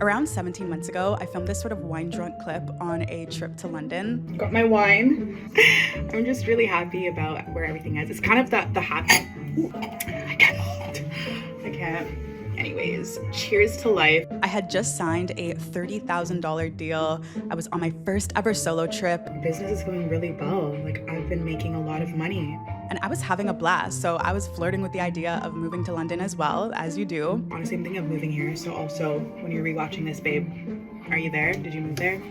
Around 17 months ago, I filmed this sort of wine drunk clip on a trip to London. Got my wine. I'm just really happy about where everything is. It's kind of the happy. Ooh, I can't. Anyways, cheers to life. I had just signed a $30,000 deal. I was on my first ever solo trip. Business is going really well. Like, I've been making a lot of money. And I was having a blast, so I was flirting with the idea of moving to London as well, as you do. Honestly, I'm thinking of moving here. So also, when you're rewatching this, babe, are you there? Did you move there?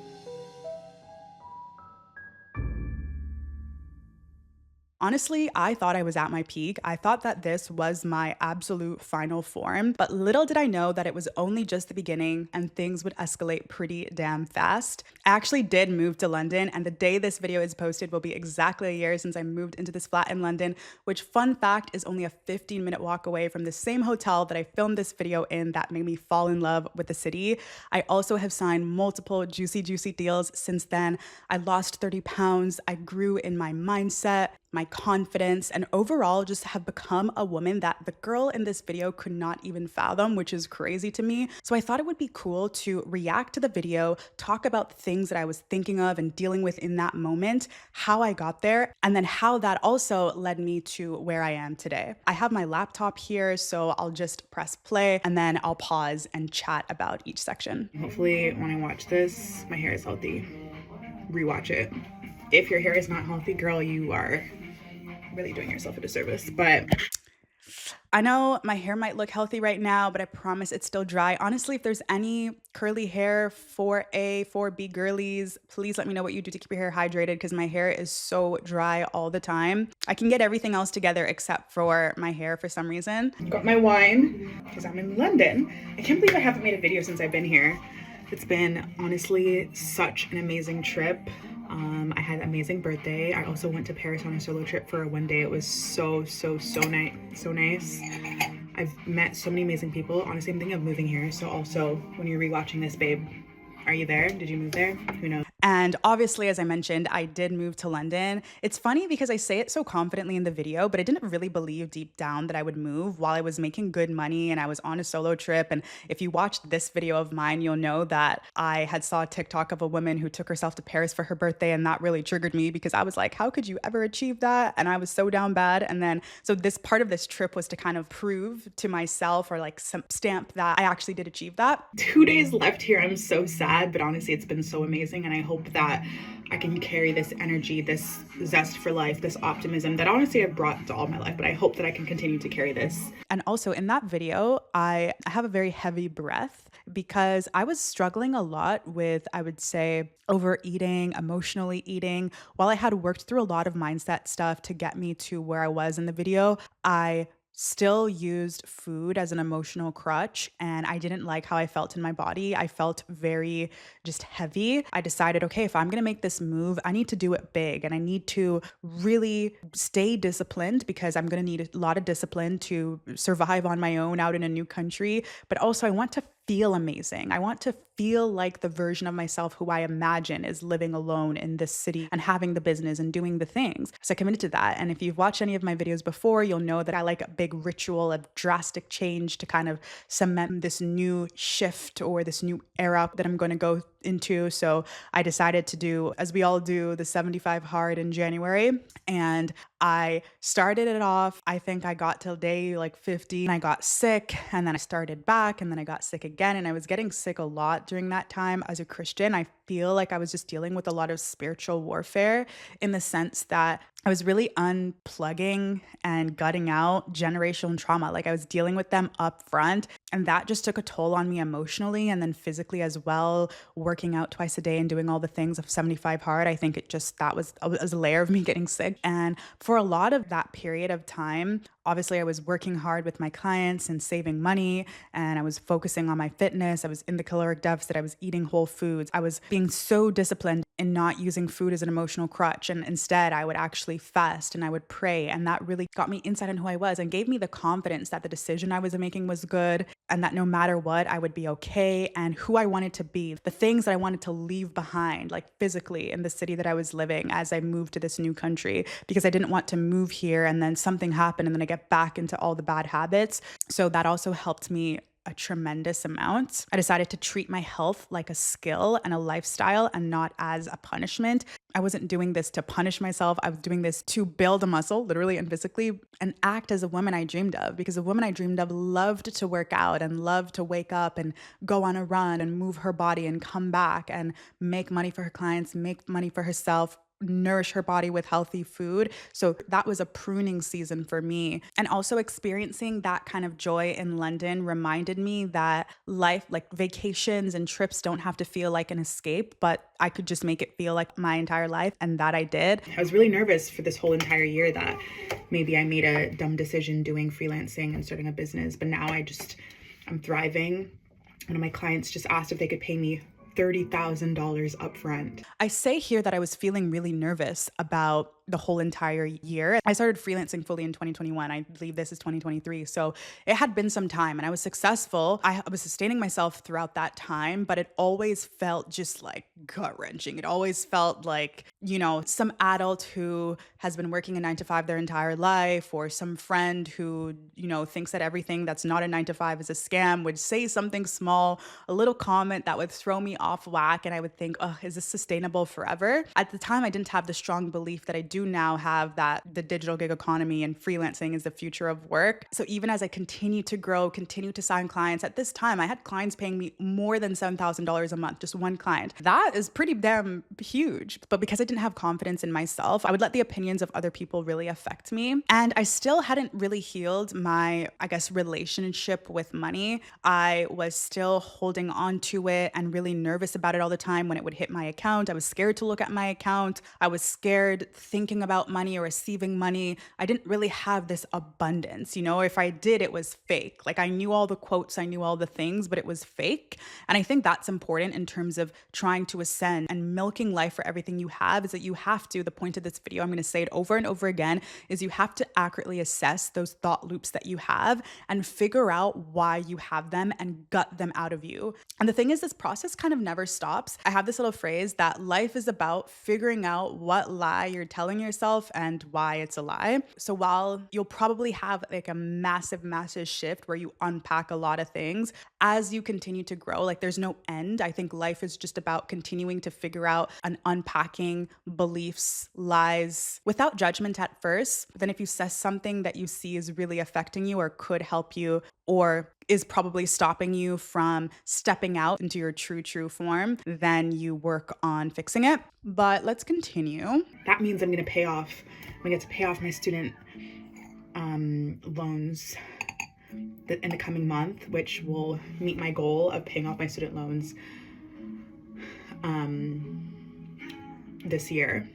Honestly, I thought I was at my peak. I thought that this was my absolute final form, but little did I know that it was only just the beginning and things would escalate pretty damn fast. I actually did move to London, and the day this video is posted will be exactly a year since I moved into this flat in London, which, fun fact, is only a 15-minute walk away from the same hotel that I filmed this video in that made me fall in love with the city. I also have signed multiple juicy deals since then. I lost 30 pounds. I grew in my mindset, my confidence, and overall just have become a woman that the girl in this video could not even fathom, which is crazy to me. So I thought it would be cool to react to the video, talk about the things that I was thinking of and dealing with in that moment, how I got there, and then how that also led me to where I am today. I have my laptop here, so I'll just press play and then I'll pause and chat about each section. Hopefully when I watch this, my hair is healthy. Rewatch it. If your hair is not healthy, girl, you are really doing yourself a disservice. But I know my hair might look healthy right now, but I promise it's still dry. Honestly, if there's any curly hair 4A, 4B girlies, please let me know what you do to keep your hair hydrated, because my hair is so dry all the time. I can get everything else together except for my hair for some reason. Got my wine because I'm in London. I can't believe I haven't made a video since I've been here. It's been honestly such an amazing trip. I had an amazing birthday. I also went to Paris on a solo trip for one day. It was so nice. I've met so many amazing people. Honestly, I'm thinking of moving here. So also, when you're rewatching this, babe, are you there? Did you move there? Who knows? And obviously, as I mentioned, I did move to London. It's funny because I say it so confidently in the video, but I didn't really believe deep down that I would move while I was making good money and I was on a solo trip. And if you watched this video of mine, you'll know that I had saw a TikTok of a woman who took herself to Paris for her birthday, and that really triggered me because I was like, how could you ever achieve that? And I was so down bad. And then, so this part of this trip was to kind of prove to myself, or like some stamp that I actually did achieve that. 2 days left here. I'm so sad, but honestly, it's been so amazing. And I hope that I can carry this energy, this zest for life, this optimism that honestly I've brought to all my life, but I hope that I can continue to carry this. And also in that video, I have a very heavy breath because I was struggling a lot with, I would say, overeating, emotionally eating. While I had worked through a lot of mindset stuff to get me to where I was in the video, I still used food as an emotional crutch, and I didn't like how I felt in my body. I felt very just heavy. I decided, okay, if I'm going to make this move, I need to do it big, and I need to really stay disciplined because I'm going to need a lot of discipline to survive on my own out in a new country. But also I want to feel amazing. I want to feel like the version of myself who I imagine is living alone in this city and having the business and doing the things. So I committed to that. And if you've watched any of my videos before, you'll know that I like a big ritual of drastic change to kind of cement this new shift or this new era that I'm going to go into. So I decided to do, as we all do, the 75 hard in January. And I started it off. I think I got till day like 50 and I got sick, and then I started back, and then I got sick again. And I was getting sick a lot during that time. As a Christian, I feel like I was just dealing with a lot of spiritual warfare in the sense that I was really unplugging and gutting out generational trauma. Like I was dealing with them up front, and that just took a toll on me emotionally and then physically as well. Working out twice a day and doing all the things of 75 hard, I think that was a layer of me getting sick. And for a lot of that period of time, obviously I was working hard with my clients and saving money, and I was focusing on my fitness. I was in the caloric deficit. I was eating whole foods. I was being so disciplined in not using food as an emotional crutch. And instead I would actually fast and I would pray. And that really got me insight on who I was and gave me the confidence that the decision I was making was good, and that no matter what, I would be okay, and who I wanted to be, the things that I wanted to leave behind, like physically in the city that I was living as I moved to this new country, because I didn't want to move here and then something happened and then I get back into all the bad habits. So that also helped me a tremendous amount. I decided to treat my health like a skill and a lifestyle and not as a punishment. I wasn't doing this to punish myself. I was doing this to build a muscle, literally and physically, and act as a woman I dreamed of, because the woman I dreamed of loved to work out and loved to wake up and go on a run and move her body and come back and make money for her clients, make money for herself, nourish her body with healthy food. So that was a pruning season for me. And also experiencing that kind of joy in London reminded me that life, like vacations and trips, don't have to feel like an escape, but I could just make it feel like my entire life. And that I did. I was really nervous for this whole entire year that maybe I made a dumb decision doing freelancing and starting a business, but now I'm thriving. One of my clients just asked if they could pay me $30,000 upfront. I say here that I was feeling really nervous about the whole entire year. I started freelancing fully in 2021. I believe this is 2023. So it had been some time and I was successful. I was sustaining myself throughout that time, but it always felt just like gut wrenching. It always felt like, some adult who has been working a 9 to 5 their entire life, or some friend who, thinks that everything that's not a 9 to 5 is a scam, would say something small, a little comment that would throw me off whack. And I would think, oh, is this sustainable forever? At the time, I didn't have the strong belief that I do now have, that the digital gig economy and freelancing is the future of work. So even as I continue to grow, continue to sign clients, at this time, I had clients paying me more than $7,000 a month, just one client. That is pretty damn huge. But because I didn't have confidence in myself, I would let the opinions of other people really affect me. And I still hadn't really healed my, relationship with money. I was still holding on to it and really nervous about it all the time when it would hit my account. I was scared to look at my account. I was scared thinking about money or receiving money. I didn't really have this abundance. If I did, it was fake. Like, I knew all the quotes, I knew all the things, but it was fake. And I think that's important in terms of trying to ascend and milking life for everything you have, is that you have to, the point of this video, I'm going to say it over and over again, is you have to accurately assess those thought loops that you have and figure out why you have them and gut them out of you. And the thing is, this process kind of never stops. I have this little phrase that life is about figuring out what lie you're telling yourself and why it's a lie. So while you'll probably have like a massive, massive shift where you unpack a lot of things, as you continue to grow, like, there's no end. I think life is just about continuing to figure out and unpacking beliefs, lies, without judgment at first. But then if you assess something that you see is really affecting you or could help you, or is probably stopping you from stepping out into your true form, then you work on fixing it. But let's continue. That means I'm going to get to pay off my student loans in the coming month, which will meet my goal of paying off my student loans this year.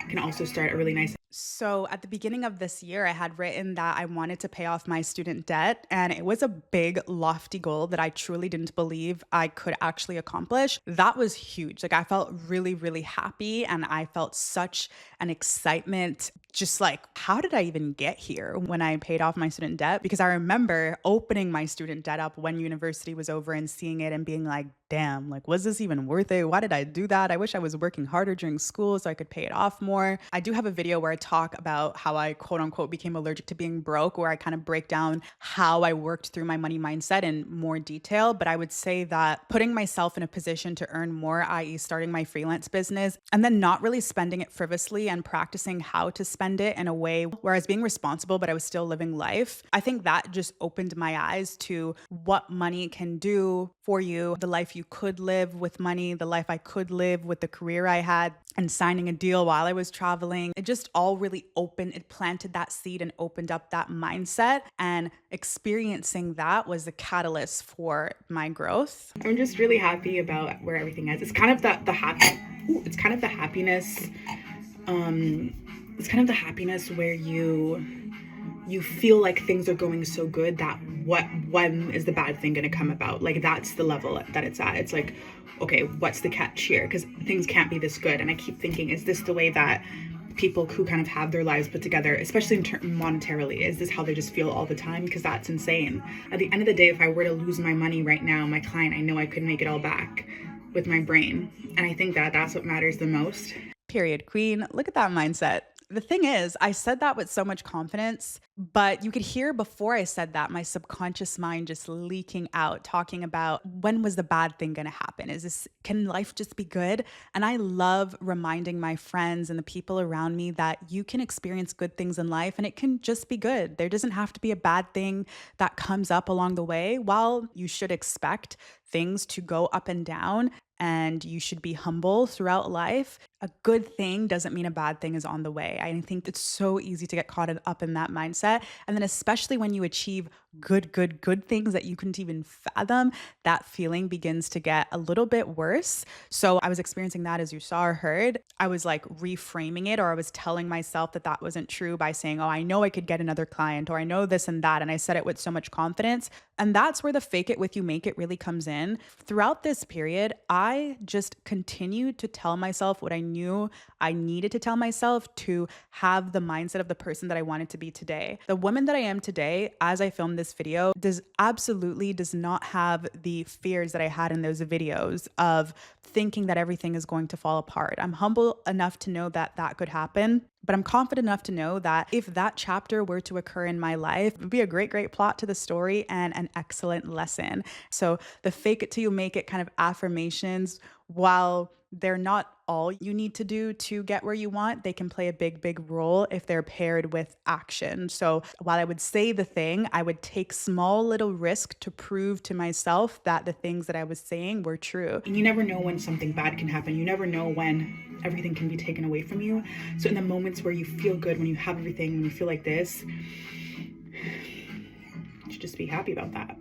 I can also start a really nice. So at the beginning of this year, I had written that I wanted to pay off my student debt, and it was a big, lofty goal that I truly didn't believe I could actually accomplish. That was huge. Like, I felt really, really happy, and I felt such an excitement, just like, how did I even get here when I paid off my student debt? Because I remember opening my student debt up when university was over and seeing it and being like, damn, like, was this even worth it? Why did I do that? I wish I was working harder during school so I could pay it off more. I do have a video where I talk about how I quote unquote became allergic to being broke, where I kind of break down how I worked through my money mindset in more detail. But I would say that putting myself in a position to earn more, i.e. starting my freelance business, and then not really spending it frivolously and practicing how to spend it in a way where I was being responsible, but I was still living life. I think that just opened my eyes to what money can do for you, the life you could live with money, the life I could live with the career I had, and signing a deal while I was traveling. It just all really opened, it planted that seed and opened up that mindset, and experiencing that was the catalyst for my growth. I'm just really happy about where everything is. It's kind of the happiness. It's kind of the happiness where you feel like things are going so good that when is the bad thing going to come about? Like, that's the level that it's at. It's like, okay, what's the catch here? Because things can't be this good. And I keep thinking, is this the way that people who kind of have their lives put together, especially monetarily, is this how they just feel all the time? Because that's insane. At the end of the day, if I were to lose my money right now, my client, I know I could make it all back with my brain. And I think that that's what matters the most. Period, queen. Look at that mindset. The thing is, I said that with so much confidence, but you could hear before I said that my subconscious mind just leaking out, talking about when was the bad thing going to happen? Can life just be good? And I love reminding my friends and the people around me that you can experience good things in life and it can just be good. There doesn't have to be a bad thing that comes up along the way. While you should expect things to go up and down, and you should be humble throughout life, a good thing doesn't mean a bad thing is on the way. I think it's so easy to get caught up in that mindset. And then, especially when you achieve good things that you couldn't even fathom, that feeling begins to get a little bit worse. So, I was experiencing that as you saw or heard. I was like reframing it, or I was telling myself that that wasn't true by saying, oh, I know I could get another client, or I know this and that. And I said it with so much confidence. And that's where the fake it with you make it really comes in. Throughout this period, I just continued to tell myself what I knew I needed to tell myself to have the mindset of the person that I wanted to be today. The woman that I am today, as I filmed this video, does not have the fears that I had in those videos of thinking that everything is going to fall apart. I'm humble enough to know that that could happen. But I'm confident enough to know that if that chapter were to occur in my life, it would be a great plot to the story and an excellent lesson. So the fake it till you make it kind of affirmations, while they're not all you need to do to get where you want, they can play a big role if they're paired with action. So while I would say the thing, I would take small little risk to prove to myself that the things that I was saying were true. You never know when something bad can happen. You never know when everything can be taken away from you. So in the moments where you feel good, when you have everything, when you feel like this, you should just be happy about that.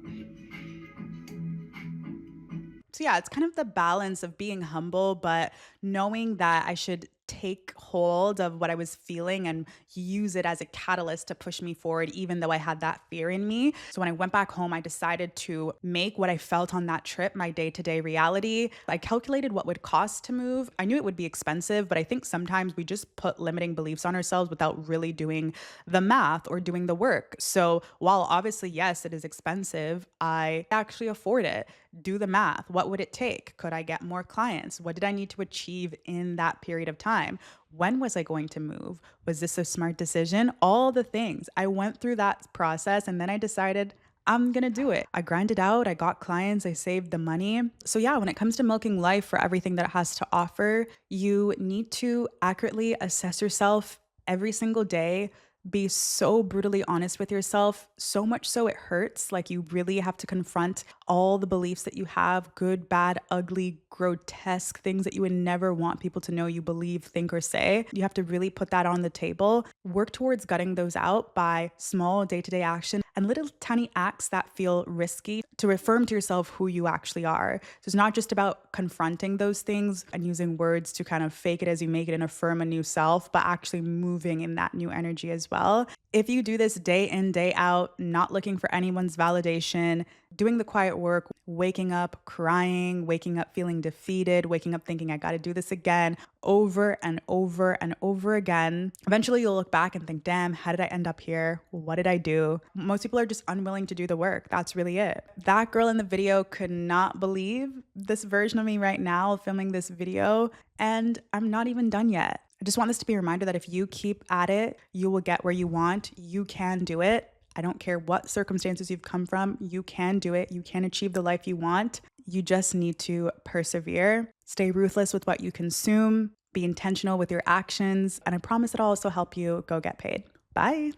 So yeah, it's kind of the balance of being humble, but knowing that I should take hold of what I was feeling and use it as a catalyst to push me forward, even though I had that fear in me. So when I went back home, I decided to make what I felt on that trip my day-to-day reality. I calculated what would cost to move. I knew it would be expensive, but I think sometimes we just put limiting beliefs on ourselves without really doing the math or doing the work. So while obviously, yes, it is expensive, I actually afford it. Do the math. What would it take? Could I get more clients? What did I need to achieve in that period of time? When was I going to move? Was this a smart decision? All the things. I went through that process and then I decided I'm going to do it. I grinded out, I got clients, I saved the money. So, yeah, when it comes to milking life for everything that it has to offer, you need to accurately assess yourself every single day. Be so brutally honest with yourself, so much so it hurts. Like you really have to confront all the beliefs that you have, good, bad, ugly, grotesque things that you would never want people to know you believe, think, or say. You have to really put that on the table. Work towards gutting those out by small day-to-day action and little tiny acts that feel risky to affirm to yourself who you actually are. So it's not just about confronting those things and using words to kind of fake it as you make it and affirm a new self, but actually moving in that new energy as well. If you do this day in, day out, not looking for anyone's validation, doing the quiet work, waking up crying, waking up feeling defeated, waking up thinking, I got to do this again, over and over and over again, eventually you'll look back and think, damn, how did I end up here? What did I do? Most people are just unwilling to do the work. That's really it. That girl in the video could not believe this version of me right now filming this video, and I'm not even done yet. I just want this to be a reminder that if you keep at it, you will get where you want. You can do it. I don't care what circumstances you've come from. You can do it. You can achieve the life you want. You just need to persevere. Stay ruthless with what you consume. Be intentional with your actions. And I promise it'll also help you go get paid. Bye.